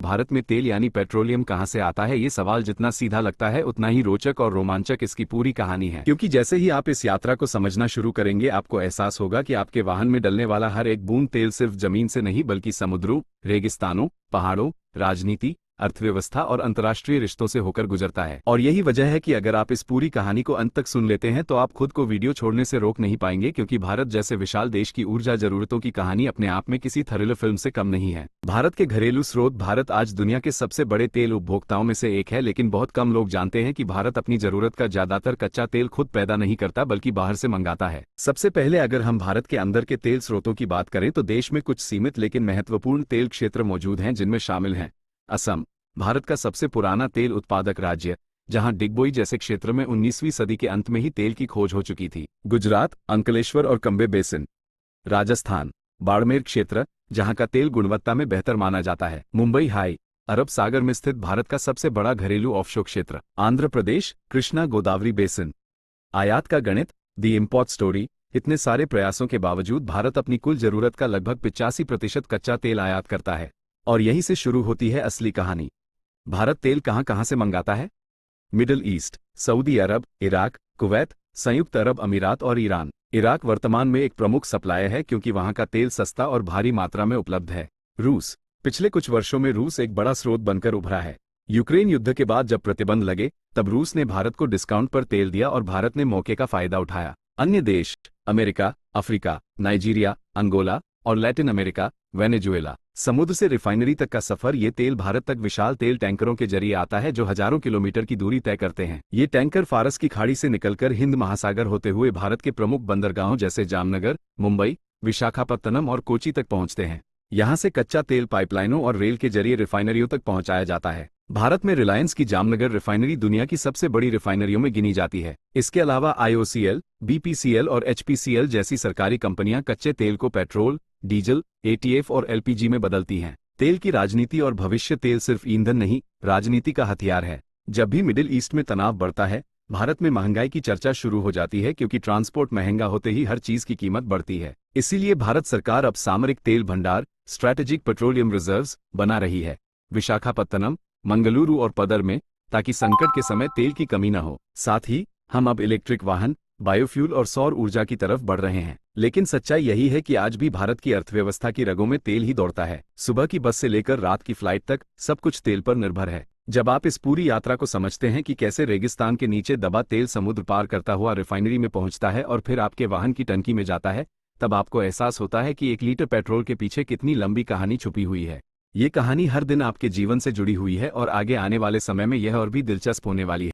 भारत में तेल यानी पेट्रोलियम कहां से आता है, ये सवाल जितना सीधा लगता है उतना ही रोचक और रोमांचक इसकी पूरी कहानी है। क्योंकि जैसे ही आप इस यात्रा को समझना शुरू करेंगे आपको एहसास होगा कि आपके वाहन में डलने वाला हर एक बूंद तेल सिर्फ जमीन से नहीं बल्कि समुद्रों, रेगिस्तानों, पहाड़ों, राजनीति, अर्थव्यवस्था और अंतर्राष्ट्रीय रिश्तों से होकर गुजरता है। और यही वजह है कि अगर आप इस पूरी कहानी को अंत तक सुन लेते हैं तो आप खुद को वीडियो छोड़ने से रोक नहीं पाएंगे, क्योंकि भारत जैसे विशाल देश की ऊर्जा जरूरतों की कहानी अपने आप में किसी थ्रिलर फिल्म से कम नहीं है। भारत के घरेलू स्रोत। भारत आज दुनिया के सबसे बड़े तेल उपभोक्ताओं में से एक है, लेकिन बहुत कम लोग जानते हैं कि भारत अपनी जरूरत का ज्यादातर कच्चा तेल खुद पैदा नहीं करता बल्कि बाहर से मंगाता है। सबसे पहले अगर हम भारत के अंदर के तेल स्रोतों की बात करें तो देश में कुछ सीमित लेकिन महत्वपूर्ण तेल क्षेत्र मौजूद हैं, जिनमें शामिल हैं असम, भारत का सबसे पुराना तेल उत्पादक राज्य, जहां डिगबोई जैसे क्षेत्र में 19वीं सदी के अंत में ही तेल की खोज हो चुकी थी। गुजरात, अंकलेश्वर और कंबे बेसिन। राजस्थान, बाड़मेर क्षेत्र, जहां का तेल गुणवत्ता में बेहतर माना जाता है। मुंबई हाई, अरब सागर में स्थित भारत का सबसे बड़ा घरेलू ऑफशोर क्षेत्र। आंध्र प्रदेश, कृष्णा गोदावरी बेसिन। आयात का गणित, दी इम्पोर्ट स्टोरी। इतने सारे प्रयासों के बावजूद भारत अपनी कुल जरूरत का लगभग 85% कच्चा तेल आयात करता है। और यहीं से शुरू होती है असली कहानी। भारत तेल कहां से मंगाता है? मिडिल ईस्ट, सऊदी अरब, इराक, कुवैत, संयुक्त अरब अमीरात और ईरान। इराक वर्तमान में एक प्रमुख सप्लायर है क्योंकि वहां का तेल सस्ता और भारी मात्रा में उपलब्ध है। रूस, पिछले कुछ वर्षों में रूस एक बड़ा स्रोत बनकर उभरा है। यूक्रेन युद्ध के बाद जब प्रतिबंध लगे तब रूस ने भारत को डिस्काउंट पर तेल दिया और भारत ने मौके का फायदा उठाया। अन्य देश अमेरिका, अफ्रीका, नाइजीरिया, अंगोला और लैटिन अमेरिका, वेनेजुएला। समुद्र से रिफाइनरी तक का सफर। ये तेल भारत तक विशाल तेल टैंकरों के जरिए आता है जो हजारों किलोमीटर की दूरी तय करते हैं। ये टैंकर फारस की खाड़ी से निकलकर हिंद महासागर होते हुए भारत के प्रमुख बंदरगाहों जैसे जामनगर, मुंबई, विशाखापत्तनम और कोची तक पहुंचते हैं। यहां से कच्चा तेल पाइपलाइनों और रेल के जरिए रिफाइनरियों तक पहुंचाया जाता है। भारत में रिलायंस की जामनगर रिफाइनरी दुनिया की सबसे बड़ी रिफाइनरियों में गिनी जाती है। इसके अलावा IOCL, BPCL और HPCL जैसी सरकारी कंपनियां कच्चे तेल को पेट्रोल, डीजल, ATF और LPG में बदलती हैं। तेल की राजनीति और भविष्य। तेल सिर्फ ईंधन नहीं, राजनीति का हथियार है। जब भी मिडिल ईस्ट में तनाव बढ़ता है, भारत में महंगाई की चर्चा शुरू हो जाती है, क्योंकि ट्रांसपोर्ट महंगा होते ही हर चीज की कीमत बढ़ती है। इसीलिए भारत सरकार अब सामरिक तेल भंडार, स्ट्रैटेजिक पेट्रोलियम रिजर्व्स बना रही है विशाखापत्तनम, मंगलुरु और पदर में, ताकि संकट के समय तेल की कमी न हो। साथ ही हम अब इलेक्ट्रिक वाहन, बायोफ्यूल और सौर ऊर्जा की तरफ बढ़ रहे हैं। लेकिन सच्चाई यही है कि आज भी भारत की अर्थव्यवस्था की रगों में तेल ही दौड़ता है। सुबह की बस से लेकर रात की फ्लाइट तक सब कुछ तेल पर निर्भर है। जब आप इस पूरी यात्रा को समझते हैं कि कैसे रेगिस्तान के नीचे दबा तेल समुद्र पार करता हुआ रिफाइनरी में पहुंचता है और फिर आपके वाहन की टंकी में जाता है, तब आपको एहसास होता है कि 1 लीटर पेट्रोल के पीछे कितनी लंबी कहानी छुपी हुई है। ये कहानी हर दिन आपके जीवन से जुड़ी हुई है और आगे आने वाले समय में यह और भी दिलचस्प होने वाली है।